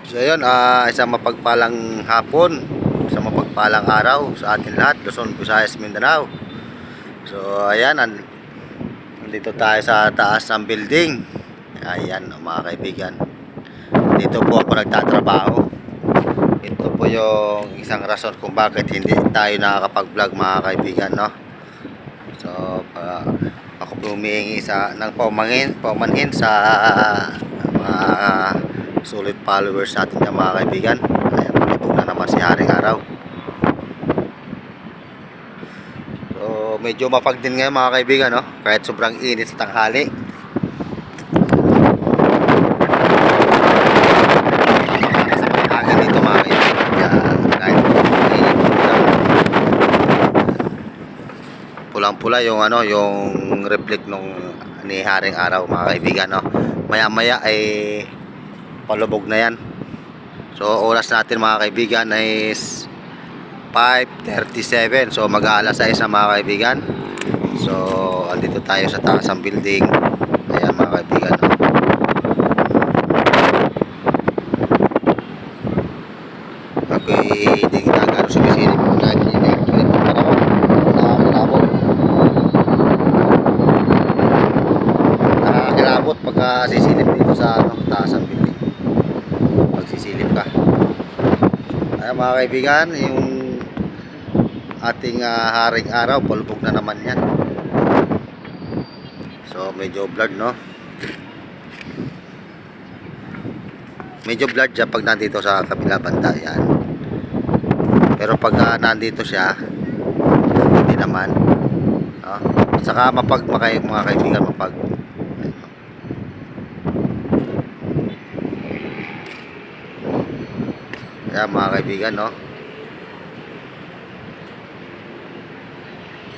So ayun, isang mapagpalang hapon, isang mapagpalang araw sa atin lahat, Luzon, Visayas, Mindanao. So ayan, nandito tayo sa taas ng building. Ayan, mga kaibigan. Dito po ako nagtatrabaho. Ito po yung isang rason kung bakit hindi tayo nakakapag-vlog, mga kaibigan, no? So ako po humihingi ng paumanhin sa mga sulit followers natin ng mga kaibigan. Ayan, palibog na naman si Haring Araw. So medyo mapag din ngayon, mga kaibigan, no? Kahit sobrang init sa tanghali. Hangin dito, mga kaibigan. Kahit pulang-pula yung yung reflect nung ni Haring Araw, mga kaibigan, no? Maya-maya ay palubog na yan. So oras natin, mga kaibigan, is 5:37. So mag-aalas 6 na, mga kaibigan. So andito tayo sa taas ng building. Ayan, mga kaibigan, no? Ako'y hindi ginagano sumisilip kahit hindi nakakilabot pagka sisilip dito sa taas ng building. Pagsisilip ka. Ayan, mga kaibigan, yung ating Haring Araw, palubog na naman yan. So medyo blurred, no? Medyo blurred siya pag nandito sa kabila banda, yan. Pero pag nandito siya, hindi naman, no? Saka mga kaibigan, Ayan, mga kaibigan, no?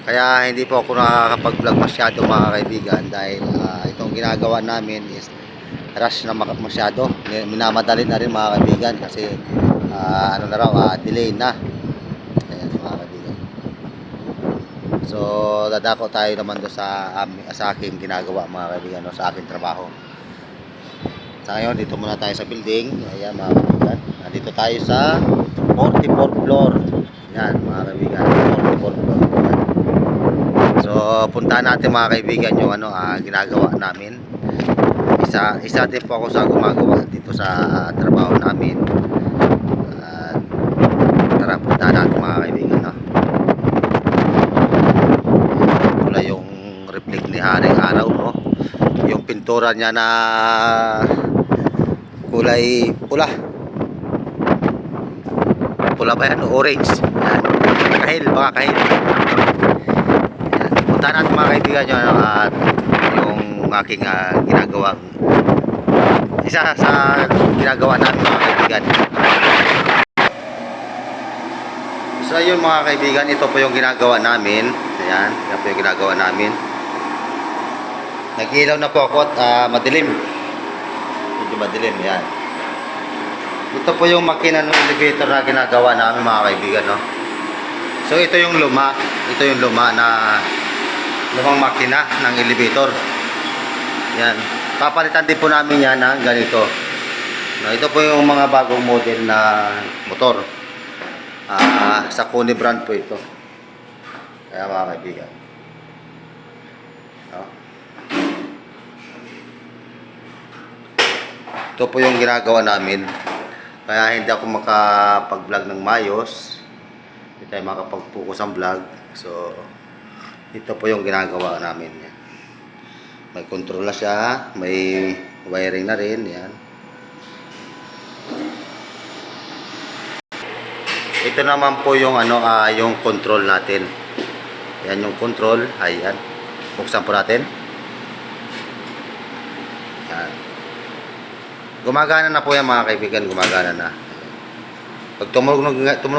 Kaya hindi po ako nakakapag-vlog masyado, mga kaibigan, dahil itong ginagawa namin is rush na masyado. Minamadali na rin, mga kaibigan, kasi delay na. Ayan, mga kaibigan. So dadako tayo naman do sa aking ginagawa, mga kaibigan, no? Sa aking trabaho. Sa ngayon, dito muna tayo sa building. Ayan, mga kaibigan, nandito tayo sa 44th floor. Yan, mga kaibigan, 44th floor. So puntahan natin, mga kaibigan, yung ginagawa namin. Isa din po ako sa gumagawa dito sa trabaho namin. Tara, puntahan natin, mga kaibigan, no? Wala yung reflect ni Haring Araw, no? Yung pintura niya na kulay pula ba yan? Orange. Yan. Kahil, baka kahil. Yan. Puntahan natin, mga kaibigan, at yung aking ginagawang isa sa ginagawa namin, mga kaibigan. So ayun, mga kaibigan, ito po yung ginagawa namin. Ayan, yan po yung ginagawa namin. Nag-ilaw na po ako at madilim. Medyo madilim, yan. Ito po yung makina ng elevator na ginagawa namin, mga kaibigan, no? So ito yung luma. Ito yung lumang makina ng elevator. Yan. Papalitan din po namin yan ng ganito. No, ito po yung mga bagong model na motor. Sa Koni brand po ito. Kaya, mga kaibigan, no? Ito po yung ginagawa namin. Kaya hindi ako makapag-vlog ng mayos. Hindi tayo makapag-focus ang vlog. So ito po yung ginagawa namin. Yan. May control na siya, may wiring na rin, yan. Ito naman po yung yung control natin. Yan yung control, ayan. Buksan po natin. Yan. Gumagana na po yan, mga kaibigan, gumagana na. Pag tumunog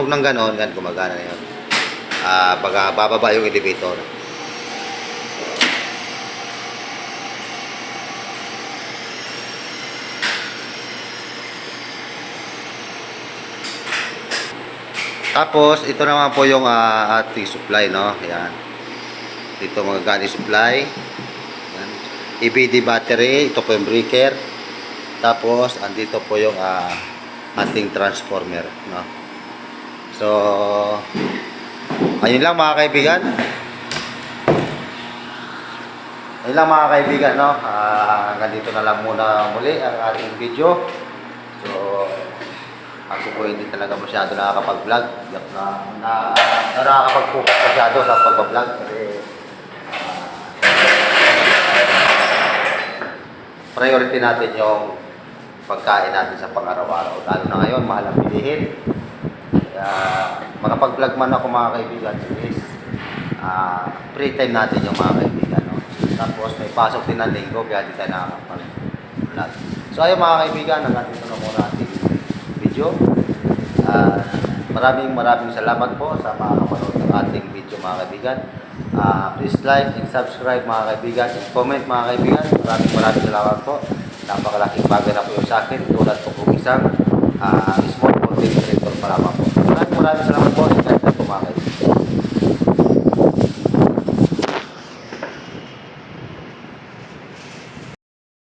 ng ganon, yan, gumagana na yan. Pag bababa yung elevator. Tapos ito naman po yung ating supply, no? Ayan. Dito magagana yung supply. Ayan. EBD battery, ito po yung breaker. Tapos andito po yung ating transformer, no? So, ayun lang mga kaibigan. Ayun lang mga kaibigan, no? Hanggang dito na lang muna muli ang ating video. So, ako po hindi talaga masyado nakakapag-vlog. Nakakapag-focus masyado sa pag-vlog kasi priority natin yung pagkain natin sa pang-araw-araw. Lalo na ngayon, mahal ang bilihin. Kaya, makapag-vlog man ako mga kaibigan, is free time natin yung mga kaibigan. No? Tapos, may pasok din ng linggo, kaya di tayo nakakapag-vlog. So, ayun mga kaibigan, hanggang dito na muna ating video. Maraming salamat po sa mga kapanood ng ating video mga kaibigan. Please like and subscribe mga kaibigan and comment mga kaibigan. Maraming salamat po. Napakalaking bagay na po yung sa akin tulad po kung isang small content creator pa lamang po. Maraming salamat po.